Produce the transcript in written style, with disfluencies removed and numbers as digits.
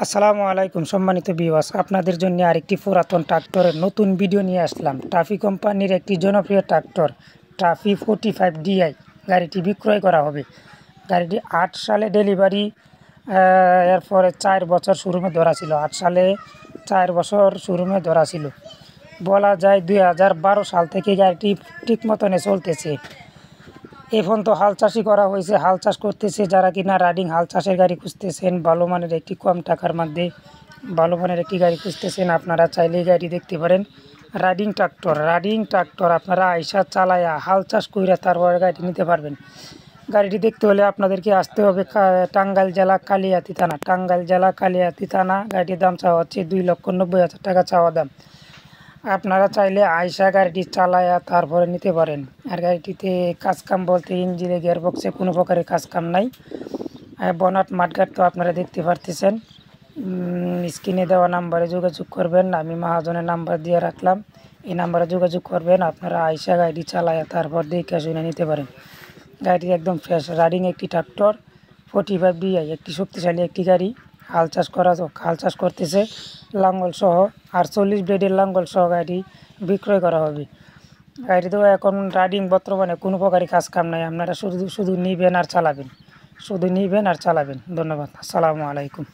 আসসালামু আলাইকুম সম্মানিত ভিউয়ার্স, আপনাদের জন্য আরেকটি পুরাতন ট্রাক্টরের নতুন ভিডিও নিয়ে আসলাম। টাফি কোম্পানির একটি জনপ্রিয় ট্রাক্টর টাফি 45 DI গাড়িটি বিক্রয় করা হবে। গাড়িটি 8 সালে ডেলিভারি, এরপরে 4 বছর শোরুমে ধরা ছিল। 8 সালে 4 বছর শোরুমে ধরা ছিল, বলা যায় 2012 সাল থেকে গাড়িটি ঠিক মতনে চলতেছে। এখন তো হাল চাষই করা হয়েছে, হাল চাষ করতেছে। যারা কিনা রাইডিং হাল চাষের গাড়ি খুঁজতেছেন, ভালো মানের একটি কম টাকার মধ্যে ভালো মানের একটি গাড়ি খুঁজতেছেন, আপনারা চাইলে এই গাড়ি দেখতে পারেন। রাইডিং ট্রাক্টর আপনারা আইসা চালায়া হাল চাষ কইরা তারপরে গাড়িটি নিতে পারবেন। গাড়িটি দেখতে হলে আপনাদেরকে আসতে হবে টাঙ্গাইল জেলা কালিয়াতি থানা। গাড়িটির দাম চাওয়া হচ্ছে 2,90,000 টাকা চাওয়া দাম। আপনারা চাইলে আইসা গাড়িটি চালায়া তারপরে নিতে পারেন। আর গাড়িটিতে কাজকাম বলতে ইঞ্জিনে গিয়ারবক্সে কোনো প্রকারের কাজকাম নাই। বনাট মাঠঘাট তো আপনারা দেখতে পারতেছেন। স্ক্রিনে দেওয়া নাম্বারে যোগাযোগ করবেন, আমি মহাজনের নাম্বার দিয়ে রাখলাম, এই নাম্বারে যোগাযোগ করবেন। আপনারা আইসা গাড়িটি চালায়া তারপর দেখে শুনে নিতে পারেন। গাড়িটি একদম ফ্রেশ রানিং একটি ট্রাক্টর 45 DI, একটি শক্তিশালী একটি গাড়ি। হাল চাষ করতেছে লাঙ্গল সহ, 48 ব্লেডের লাঙ্গল সহ গাড়ি বিক্রয় করা হবে। গাড়িতেও এখন রাইডিং বর্তমানে কোনো প্রকারই কাজ কাম নাই। আপনারা শুধু নিবেন আর চালাবেন, ধন্যবাদ। আসসালামু আলাইকুম।